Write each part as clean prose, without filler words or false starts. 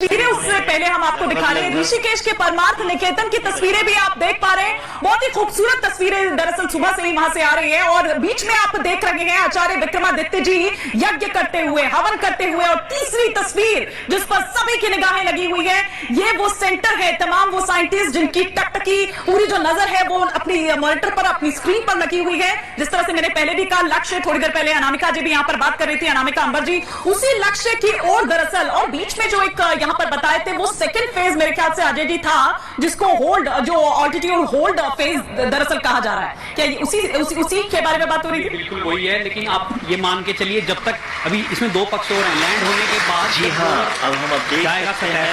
तस्वीरें उससे पहले हम आपको दिखा रहे हैं ऋषिकेश के परमार्थ निकेतन की तस्वीरें भी आप देख पा रहे हैं। बहुत ही खूबसूरत तस्वीरें दरअसल सुबह से ही वहां से आ रही है और बीच में आप देख रहे हैं आचार्य विक्रमादित्य जी यज्ञ करते हुए, हवन करते हुए। और तीसरी तस्वीर जिस पर सभी की निगाहें लगी हुई है, ये वो सेंटर है, तमाम वो साइंटिस्ट जिनकी टकटकी पूरी जो नजर है वो अपनी मॉनिटर पर, अपनी स्क्रीन पर लगी हुई है। जिस तरह से मैंने पहले भी कहा, लक्ष्य थोड़ी देर पहले अनामिका जी भी यहाँ पर बात कर रही थी, अनामिका अंबर जी, उसी लक्ष्य की ओर दरअसल। और बीच में जो एक यहाँ पर बताए थे वो सेकंड फेज मेरे ख्याल से अजय जी था, जिसको होल्ड, जो ऑल्टीट्यूड होल्ड फेज दरअसल कहा जा रहा है। क्या उसी के बारे में बात हो रही है? बिल्कुल वही है, लेकिन आप ये मान के चलिए जब तक अभी इसमें दो पक्ष और हैं, लैंड होने के बाद जी हाँ, अब हम देख सकते हैं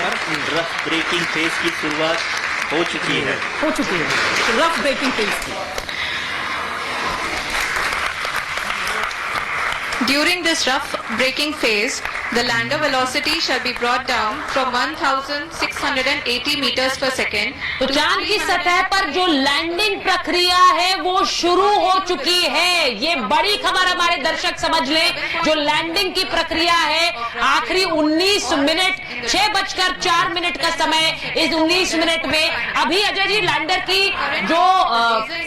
रफ ब्रेकिंग फेज की शुरुआत हो चुकी है रफ ब्रेकिंग फेज की। During this rough braking phase, the lander velocity shall be brought down from 1680 meters per second. तो चांद की सतह पर जो लैंडिंग प्रक्रिया है वो शुरू हो चुकी है। ये बड़ी खबर हमारे दर्शक समझ लें। जो लैंडिंग की प्रक्रिया है, आखिरी 19 मिनट 6:04 का समय, इस 19 मिनट में अभी अजय जी लैंडर की जो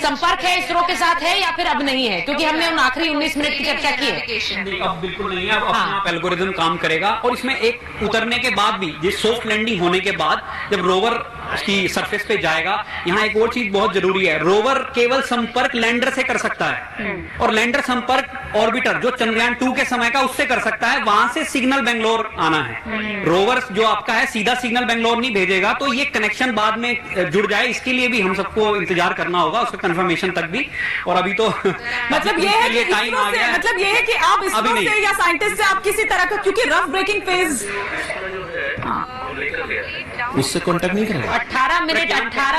संपर्क है इसरो के साथ है या फिर अब नहीं है? क्योंकि हमने उन आखिरी 19 मिनट की चर्चा की है। अब बिल्कुल नहीं है, अब अपने आप एल्गोरिथम काम करेगा। और इसमें एक उतरने के बाद भी, ये सॉफ्ट लैंडिंग होने के बाद जब रोवर की सरफेस पे जाएगा, यहाँ एक और चीज बहुत जरूरी है, रोवर केवल संपर्क लैंडर से कर सकता है और लैंडर संपर्क ऑर्बिटर जो चंद्रयान 2 के समय का उससे कर सकता है। वहां से सिग्नल बेंगलोर आना है। रोवर जो आपका है सीधा सिग्नल बेंगलोर नहीं भेजेगा, तो ये कनेक्शन बाद में जुड़ जाए, इसके लिए भी हम सबको इंतजार करना होगा, उसके कंफर्मेशन तक भी। और अभी तो मतलब ये है कि टाइम आ गया, मतलब ये है कि आप इसरो से या साइंटिस्ट से आप किसी तरह का, क्योंकि रफ ब्रेकिंग फेज उससे कांटेक्ट नहीं करेंगे। 18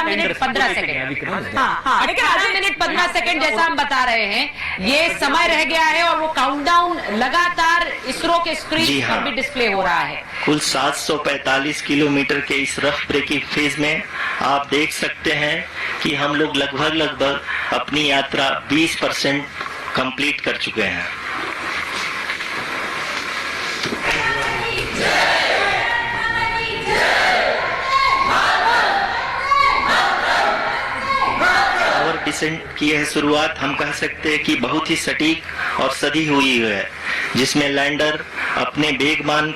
मिनट 15 सेकंड। हाँ, लेकिन 18 मिनट 15 सेकंड जैसा हम बता रहे हैं, ये समय रह गया है और वो काउंटडाउन लगातार इसरो के स्क्रीन पर भी डिस्प्ले हो रहा है। कुल 745 किलोमीटर के इस रफ ब्रेकिंग फेज में आप देख सकते हैं कि हम लोग लगभग अपनी यात्रा 20% कंप्लीट कर चुके हैं। डिसेंट की यह शुरुआत हम कह सकते हैं कि बहुत ही सटीक और सधी हुई है, जिसमें लैंडर अपने वेगमान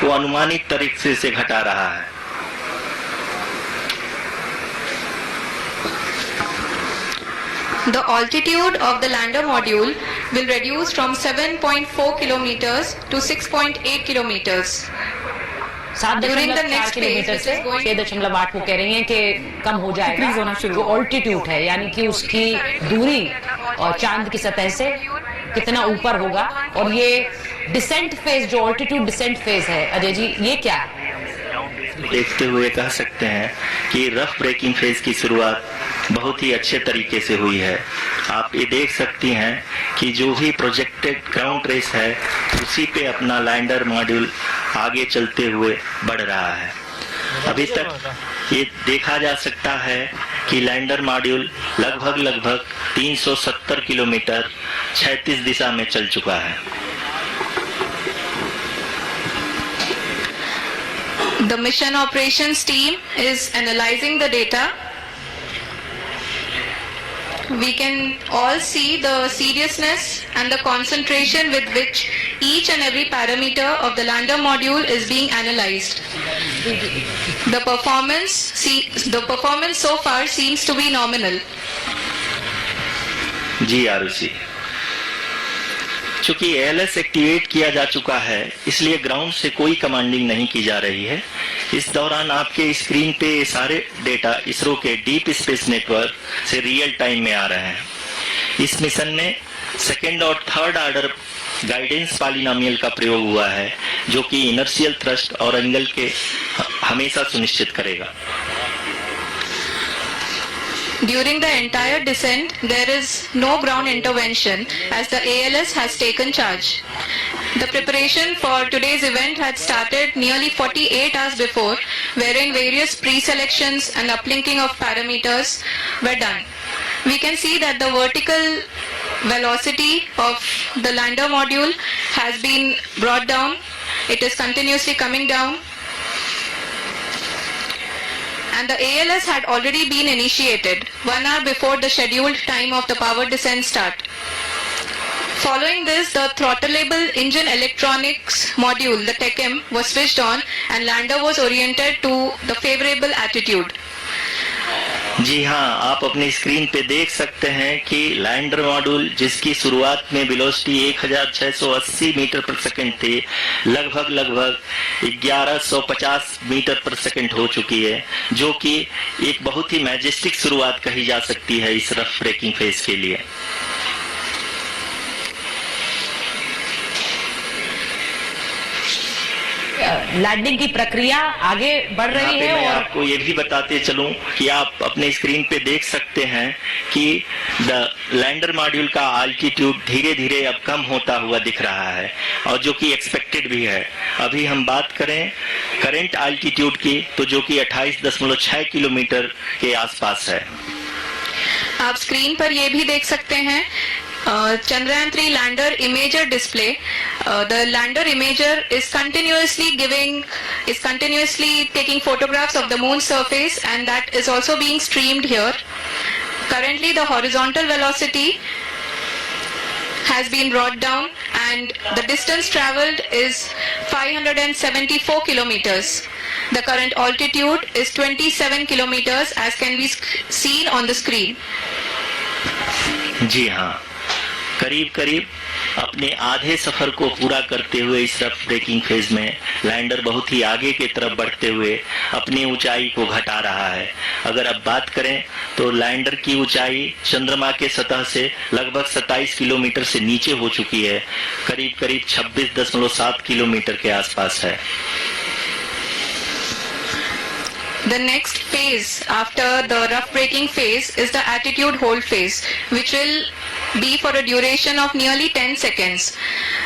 को अनुमानित तरीके से घटा रहा है। The altitude of the lander module will reduce from 7.4 kilometers to 6.8 kilometers. 7.4 kilometre से 6.8 वो कह रही हैं कि कम हो जाएगा जो ऑल्टीट्यूड है, यानी कि उसकी दूरी और चांद की सतह से कितना ऊपर होगा। और ये डिसेंट फेज, जो ऑल्टीट्यूड डिसेंट फेज है, अजय जी ये क्या है? देखते हुए कह सकते हैं कि रफ ब्रेकिंग फेज की शुरुआत बहुत ही अच्छे तरीके से हुई है। आप ये देख सकती हैं कि जो भी प्रोजेक्टेड ग्राउंड रेस है उसी पे अपना लैंडर मॉड्यूल आगे चलते हुए बढ़ रहा है। अभी तक ये देखा जा सकता है कि लैंडर मॉड्यूल लगभग 370 किलोमीटर 36 दिशा में चल चुका है। The mission operations team is analyzing the data. We can all see the seriousness and the concentration with which each and every parameter of the lander module is being analyzed. The performance so far seems to be nominal. जी आरुषि, चूंकि ALS activate किया जा चुका है, इसलिए ground से कोई commanding नहीं की जा रही है। इस दौरान आपके स्क्रीन पे ये सारे डेटा इसरो के डीप स्पेस नेटवर्क से रियल टाइम में आ रहे हैं। इस मिशन में सेकेंड और थर्ड ऑर्डर गाइडेंस पॉलिनोमियल का प्रयोग हुआ है, जो कि इनर्शियल थ्रस्ट और एंगल के हमेशा सुनिश्चित करेगा। During the entire descent, there is no ground intervention as the ALS has taken charge. The preparation for today's event had started nearly 48 hours before, wherein various pre-selections and uplinking of parameters were done. We can see that the vertical velocity of the lander module has been brought down. It is continuously coming down. and the ALS had already been initiated 1 hour before the scheduled time of the power descent start. Following this, the throttleable engine electronics module, the TECM, was switched on and lander was oriented to the favorable attitude. जी हाँ, आप अपनी screen पे देख सकते हैं कि lander module जिसकी शुरुआत में वेलोसिटी 1680 मीटर पर सेकंड थी, लगभग 1150 मीटर पर सेकंड हो चुकी है, जो कि एक बहुत ही मैजेस्टिक शुरुआत कही जा सकती है इस रफ ब्रेकिंग फेज के लिए। लैंडिंग की प्रक्रिया आगे बढ़ रही है मैं और आपको ये भी बताते चलूं कि आप अपने स्क्रीन पे देख सकते हैं कि द लैंडर मॉड्यूल का अल्टीट्यूड धीरे धीरे अब कम होता हुआ दिख रहा है, और जो कि एक्सपेक्टेड भी है। अभी हम बात करें करंट अल्टीट्यूड की, तो जो कि 28.6 किलोमीटर के आसपास है। आप स्क्रीन पर ये भी देख सकते हैं Chandrayaan 3 lander imager display. The lander imager is continuously taking photographs of the moon surface, and that is also being streamed here. Currently the horizontal velocity has been brought down and the distance traveled is 574 kilometers. The current altitude is 27 kilometers as can be seen on the screen. जी हाँ, करीब अपने आधे सफर को पूरा करते हुए इस rough breaking phase में लैंडर बहुत ही आगे की तरफ बढ़ते हुए अपनी ऊंचाई को घटा रहा है। अगर अब बात करें तो लैंडर की ऊंचाई चंद्रमा के सतह से लगभग 27 किलोमीटर से नीचे हो चुकी है, करीब 26.7 किलोमीटर के आसपास है। The next phase after the rough braking phase is the attitude hold phase, which will be for a duration of nearly 10 seconds.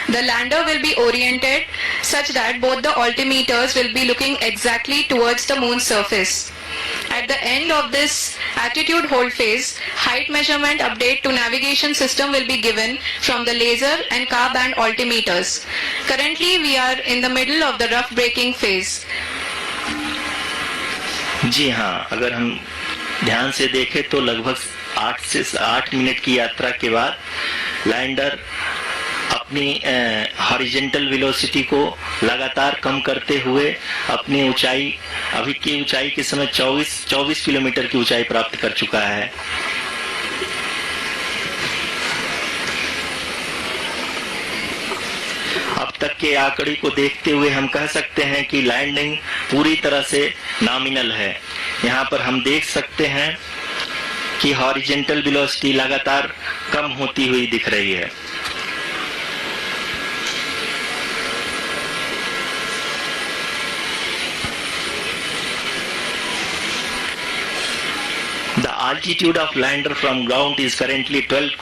The lander will be oriented such that both the altimeters will be looking exactly towards the moon's surface. At the end of this attitude hold phase, height measurement update to navigation system will be given from the laser and car band altimeters. Currently we are in the middle of the rough braking phase. जी हाँ, अगर हम ध्यान से देखें तो लगभग 8 से 8 minute की यात्रा के बाद लैंडर अपनी हॉरिजॉन्टल वेलोसिटी को लगातार कम करते हुए अपनी ऊंचाई, अभी की ऊंचाई के समय 24 किलोमीटर की ऊंचाई प्राप्त कर चुका है। अब तक के आंकड़े को देखते हुए हम कह सकते हैं कि लैंडिंग पूरी तरह से नॉमिनल है। यहाँ पर हम देख सकते हैं कि हॉरिजॉन्टल वेलोसिटी लगातार कम होती हुई दिख रही है। The altitude of lander from ground is currently 22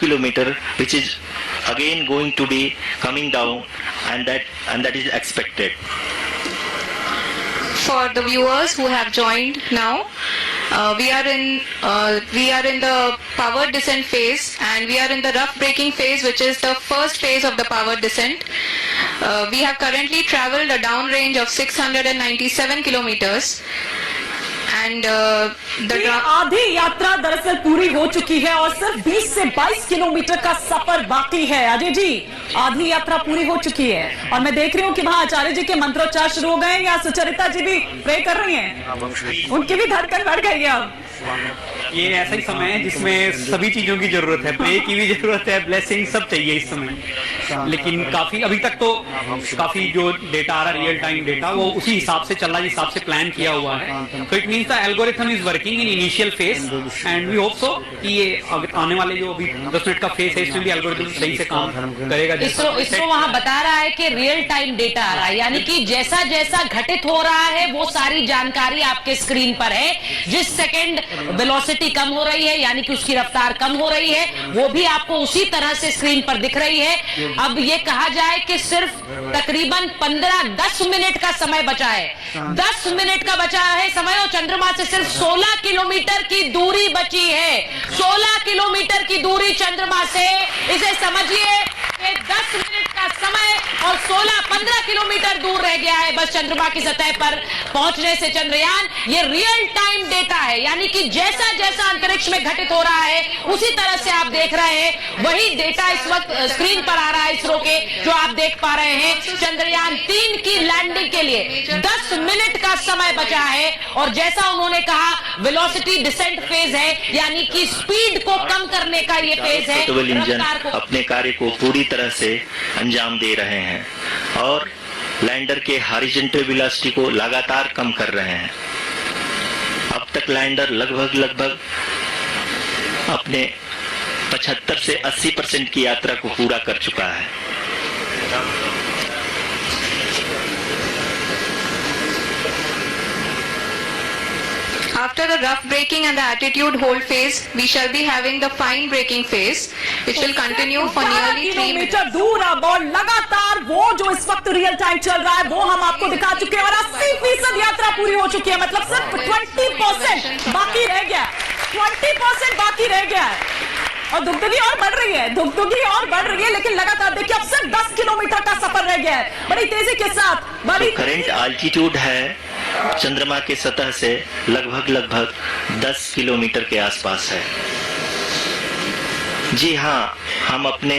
kilometer, which is again going to be coming down, and that is expected. For the viewers who have joined now, we are in the power descent phase, and we are in the rough braking phase, which is the first phase of the power descent. We have currently traveled a downrange of 697 kilometers. And आधी यात्रा दरअसल पूरी हो चुकी है और सिर्फ 20 से 22 किलोमीटर का सफर बाकी है। अजय जी, आधी यात्रा पूरी हो चुकी है और मैं देख रही हूँ कि वहाँ आचार्य जी के मंत्रोच्चार शुरू हो गए हैं, या सुचरिता जी भी प्रे कर रही हैं, उनकी भी धड़कन बढ़ गई है। अब ये ऐसा ही समय है जिसमें सभी चीजों की जरूरत है, प्रे की भी जरूरत है, ब्लेसिंग सब चाहिए इस समय। लेकिन काफी अभी तक तो काफी जो डेटा आ रहा है, रियल टाइम डेटा, वो उसी हिसाब से चल रहा है जिस हिसाब से प्लान किया हुआ है। तो it means the algorithm is working in initial phase, and we hope so कि ये आने वाले जो अभी 10 मिनट का फेज है इसमें भी एल्गोरिथम सही से काम करेगा। इसरो वहां बता रहा है कि रियल टाइम डेटा आ रहा है, यानी कि जैसा जैसा घटित हो रहा है वो सारी जानकारी आपके स्क्रीन पर है। जिस सेकंड वेलोसिटी कम हो रही है यानी कि उसकी रफ्तार कम हो रही है, वो भी आपको उसी तरह से स्क्रीन पर दिख रही है। अब ये कहा जाए कि सिर्फ तकरीबन 15-10 मिनट का समय बचा है, 10 मिनट का बचा है समय, और चंद्रमा से सिर्फ 16 किलोमीटर की दूरी बची है। 16 किलोमीटर की दूरी चंद्रमा से, इसे समझिए कि 10 मिनट का समय और 16-15 किलोमीटर दूर रह गया है बस चंद्रमा की सतह पर पहुंचने से चंद्रयान। ये रियल टाइम डेटा है, यानी कि जैसा जैसा अंतरिक्ष में घटित हो रहा है उसी तरह से आप देख रहे हैं, वही डेटा इस वक्त स्क्रीन पर आ रहा है इसरो के, जो आप देख पा रहे हैं। चंद्रयान 3 की लैंडिंग के लिए 10 मिनट का समय बचा है और जैसा उन्होंने कहा वेलोसिटी डिसेंट फेज है, यानी कि स्पीड को कम करने का ये फेज है। पोर्टेबल इंजन रफ्तार को अपने कार्य को पूरी तरह से अंजाम दे रहे हैं और लैंडर के हॉरिजॉन्टल वेलोसिटी को लगातार कम कर रहे हैं। अब तक लैंडर लगभग अपने 75 से 80% की यात्रा को पूरा कर चुका है। After the rough braking and the attitude hold phase, we shall be having the fine braking phase, which will continue for nearly 3 minutes. Kilometre दूर अब और लगातार वो जो इस वक्त रियल टाइम चल रहा है वो हम आपको दिखा चुके हैं और 80% यात्रा पूरी हो चुकी है। मतलब सिर्फ 20% बाकी रह गया, 20% बाकी रह गया है और दुगदुगी और बढ़ रही है, दुगदुगी और बढ़ रही है। लेकिन लगातार देखिए अब सिर्फ 10 किलोमीटर का सफर रह गया है बड़ी तेजी के साथ। बड़ी करंट आल्टीट्यूड है चंद्रमा के सतह से लगभग 10 किलोमीटर के आसपास है। जी हाँ, हम अपने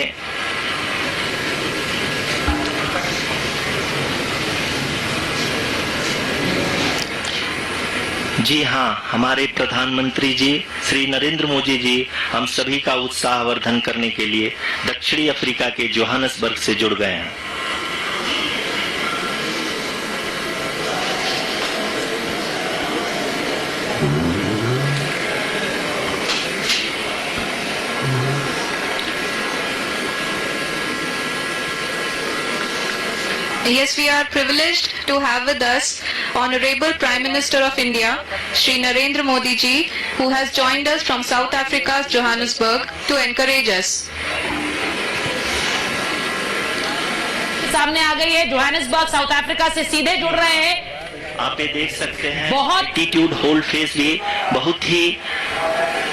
हमारे प्रधानमंत्री जी श्री नरेंद्र मोदी जी हम सभी का उत्साहवर्धन करने के लिए दक्षिणी अफ्रीका के जोहानसबर्ग से जुड़ गए हैं। Yes, we are privileged to have with us Honorable Prime Minister of India, Shri Narendra Modi ji, who has joined us from South Africa's Johannesburg to encourage us. सामने आ गई है जोहानिसबर्ग, साउथ अफ्रीका से सीधे जुड़ रहे हैं। आप ये देख सकते हैं बहुत एल्टीट्यूड होल्ड फेज भी बहुत ही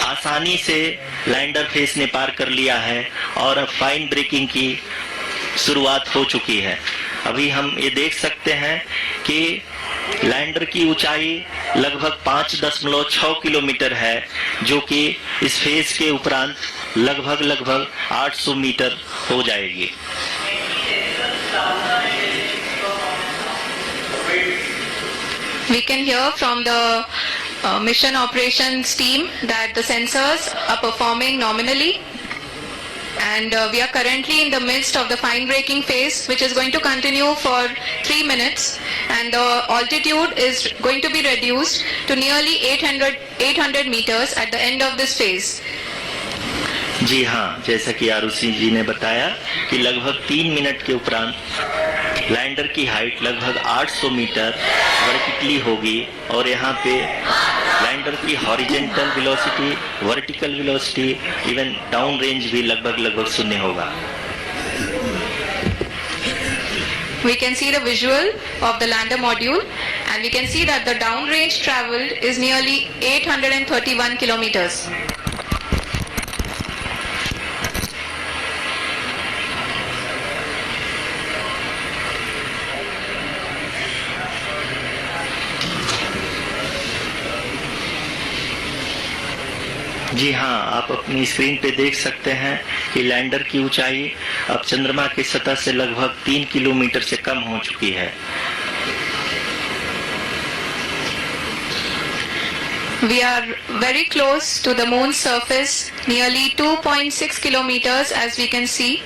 आसानी से लैंडर फेज ने पार कर लिया है और अब फाइन ब्रेकिंग की शुरुआत हो चुकी है। अभी हम ये देख सकते हैं कि लैंडर की ऊंचाई लगभग 5.6 किलोमीटर है, जो कि इस फेज के उपरांत लगभग 800 मीटर हो जाएगी। We can hear from the mission operations team that the sensors are performing nominally. And we are currently in the midst of the fine braking phase, which is going to continue for 3 minutes, and the altitude is going to be reduced to nearly 800 meters at the end of this phase. जी हाँ, जैसा कि आरुषि जी ने बताया कि लगभग 3 minute के उपरांत lander की हाइट लगभग 800 मीटर वर्टिकली होगी और यहाँ पे लैंडर की horizontal velocity, vertical velocity, even down range भी लगभग शून्य होगा। We can see the visual of the lander module, and we can see that the down range traveled is nearly 831 kilometers. जी हाँ, आप अपनी स्क्रीन पे देख सकते हैं कि लैंडर की ऊंचाई अब चंद्रमा की सतह से लगभग 3 किलोमीटर से कम हो चुकी है। We are very close to the moon's surface, nearly 2.6 kilometers as we can see.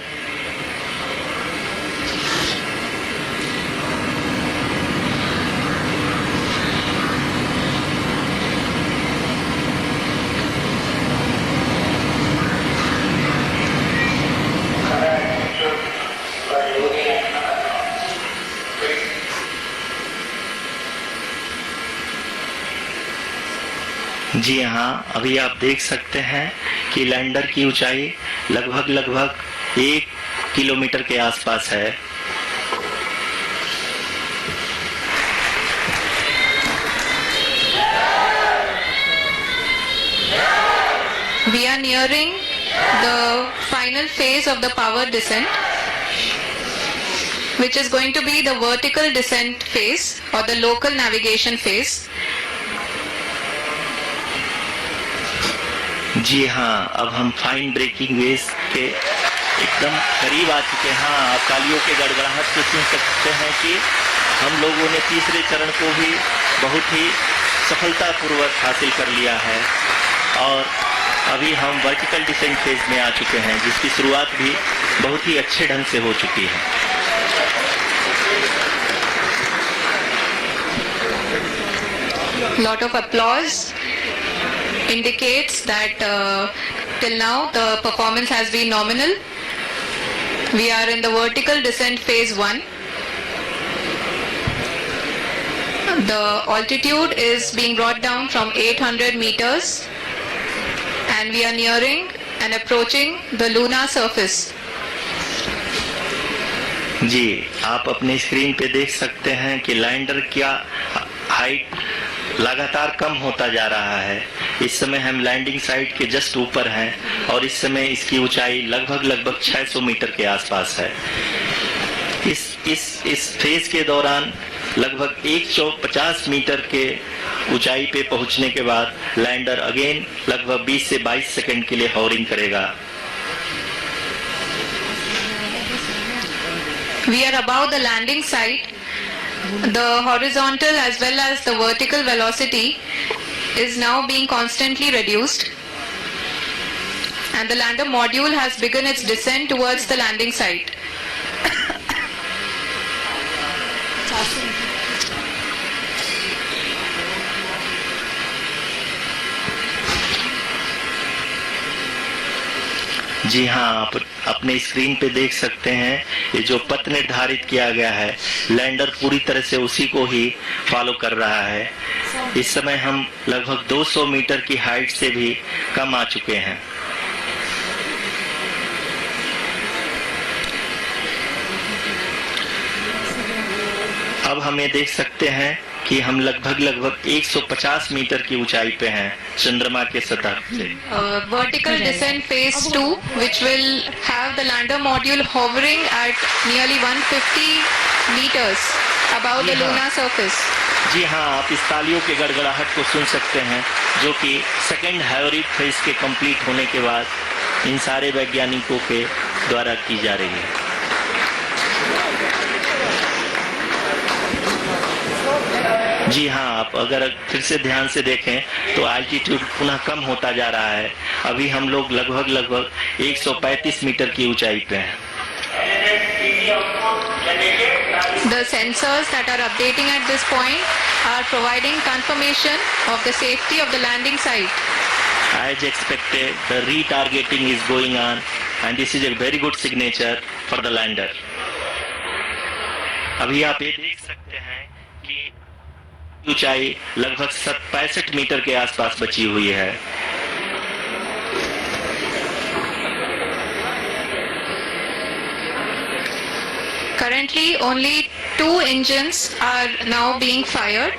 जी हाँ, अभी आप देख सकते हैं कि लैंडर की ऊंचाई लगभग 1 किलोमीटर के आसपास है। We are nearing the final phase of the power descent. which is going to be the vertical descent phase or the local navigation phase. जी हाँ, अब हम फाइन ब्रेकिंग वेव्स के एकदम करीब आ चुके हैं। हाँ, आप तालियों के गड़गड़ाहट से सुन सकते हैं कि हम लोगों ने तीसरे चरण को भी बहुत ही सफलतापूर्वक हासिल कर लिया है और अभी हम वर्टिकल डिसेंट फेज में आ चुके हैं, जिसकी शुरुआत भी बहुत ही अच्छे ढंग से हो चुकी है। Lot of applause indicates that till now the performance has been nominal. We are in the vertical descent phase 1. The altitude is being brought down from 800 meters and we are nearing and approaching the lunar surface. जी, आप अपने screen पे देख सकते हैं कि lander क्या height लगातार कम होता जा रहा है। इस समय हम लैंडिंग साइट के जस्ट ऊपर हैं और इस समय इसकी ऊंचाई लगभग 600 मीटर के आसपास है। इस फेज के दौरान लगभग 150 मीटर के ऊंचाई पे पहुंचने के बाद लैंडर अगेन लगभग 20 से 22 सेकंड के लिए हॉवरिंग करेगा। We are above the landing site. The horizontal as well as the vertical velocity is now being constantly reduced and the lander module has begun its descent towards the landing site. जी हाँ, आप अपने screen पे देख सकते हैं ये जो पथ निर्धारित किया गया है, लैंडर पूरी तरह से उसी को ही फॉलो कर रहा है। इस समय हम लगभग 200 मीटर की हाइट से भी कम आ चुके हैं। अब हमें देख सकते हैं कि हम लगभग 150 मीटर की ऊंचाई पे हैं चंद्रमा के सतह से। Vertical descent phase 2 which will have the lander module hovering at nearly 150 meters above the lunar surface. जी हाँ, आप इस तालियों के गड़गड़ाहट को सुन सकते हैं जो कि सेकेंड हाइब्रिड फेज के कंप्लीट होने के बाद इन सारे वैज्ञानिकों के द्वारा की जा रही है। जी हाँ, आप अगर फिर से ध्यान से देखें तो एल्टीट्यूड पुनः कम होता जा रहा है। अभी हम लोग लगभग 135 मीटर की ऊंचाई पे हैं। The sensors that are updating at this point are providing confirmation of the safety of the landing site. As expected, the retargeting is going on and this is a very good signature for the lander. अभी आप ये देख सकते हैं कि ऊंचाई लगभग 65 metre के आसपास बची हुई है। Currently only 2 engines are now being fired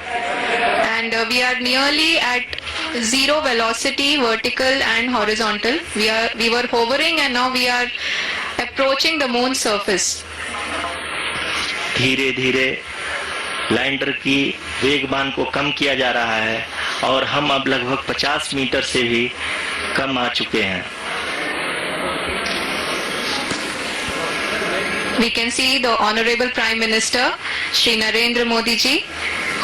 and we are nearly at zero velocity, vertical and horizontal. We were hovering and now we are approaching the moon surface. धीरे धीरे लैंडर की वेगमान को कम किया जा रहा है और हम अब लगभग 50 मीटर से भी कम आ चुके हैं। We can see the Honorable Prime Minister, Shri Narendra Modi ji,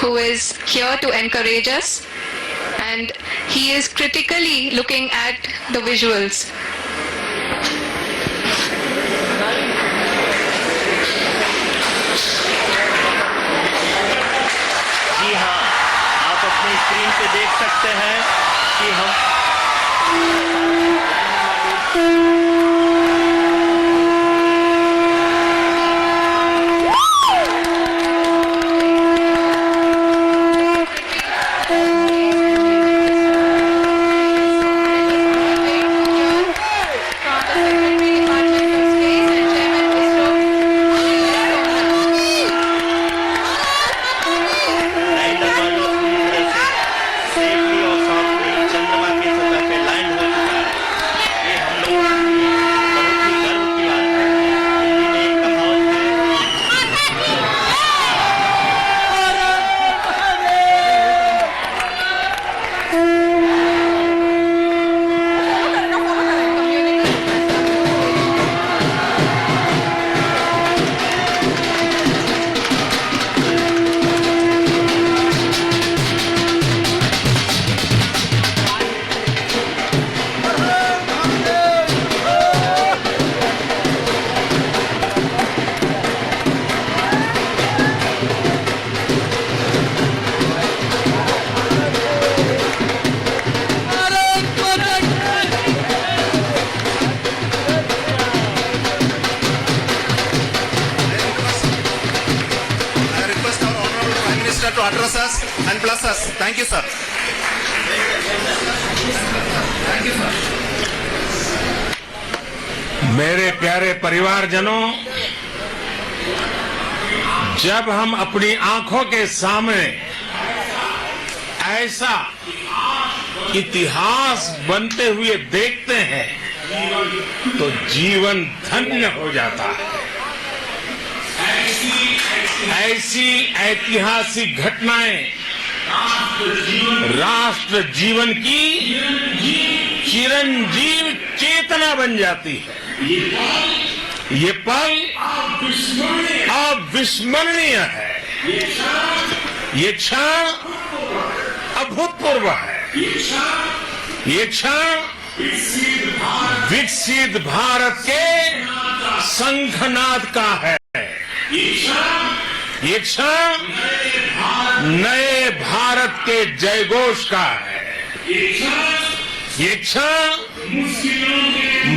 who is here to encourage us and he is critically looking at the visuals. जी हाँ, आप अपनी स्क्रीन पे देख सकते हैं कि हम सेफली और सॉफ्टली चंद्रमा के सतह पे लैंड हो चुका है। ये हम लोग Minister to address us and bless us. Thank you, sir. मेरे प्यारे परिवारजनों, जब हम अपनी आंखों के सामने ऐसा इतिहास बनते हुए देखते हैं तो जीवन धन्य हो जाता है। ऐसी ऐतिहासिक घटनाएं राष्ट्र जीवन की चिरंजीव चेतना बन जाती है। ये पल अविस्मरणीय है। ये क्षण अभूतपूर्व है। ये क्षण विकसित भारत के शंखनाद का है। ये क्षण नए भारत के जयघोष का है। ये क्षण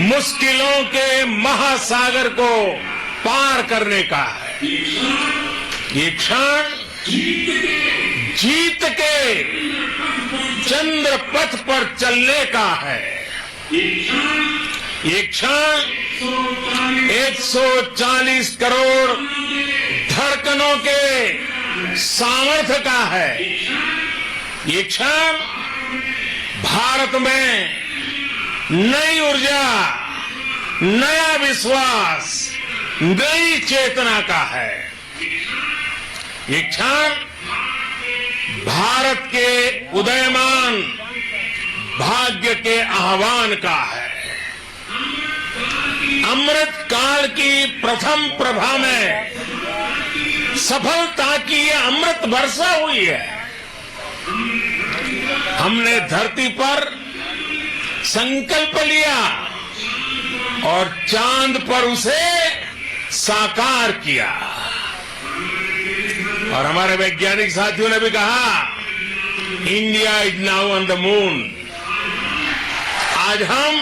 मुश्किलों के महासागर को पार करने का है। ये क्षण जीत के चंद्र पथ पर चलने का है। ये क्षण 140 करोड़ धड़कनों के सामर्थ्य का है। ये क्षण भारत में नई ऊर्जा, नया विश्वास, नई चेतना का है। ये क्षण भारत के उदयमान भाग्य के आह्वान का है। अमृत काल की प्रथम प्रभा में सफलता की ये अमृत वर्षा हुई है। हमने धरती पर संकल्प लिया और चांद पर उसे साकार किया। और हमारे वैज्ञानिक साथियों ने भी कहा, India is now on the moon. आज हम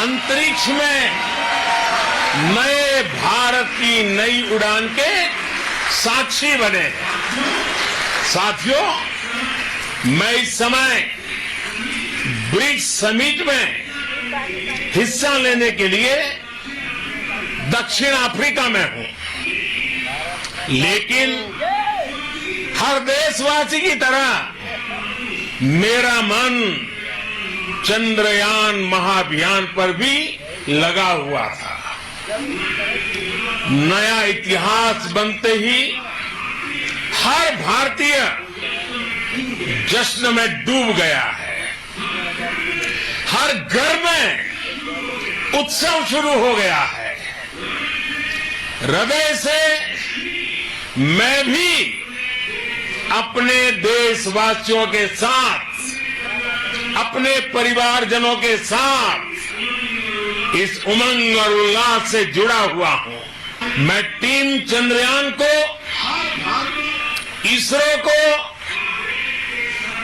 अंतरिक्ष में नए भारत की नई उड़ान के साक्षी बने। साथियों, मैं इस समय ब्रिक्स समिट में हिस्सा लेने के लिए दक्षिण अफ्रीका में हूं, लेकिन हर देशवासी की तरह मेरा मन चंद्रयान महाअभियान पर भी लगा हुआ था। नया इतिहास बनते ही हर भारतीय जश्न में डूब गया है। हर घर में उत्सव शुरू हो गया है। हृदय से मैं भी अपने देशवासियों के साथ, अपने परिवारजनों के साथ इस उमंग और उल्लास से जुड़ा हुआ हूं। मैं टीम चंद्रयान को, इसरो को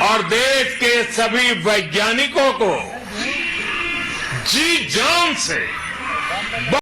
और देश के सभी वैज्ञानिकों को जी जान से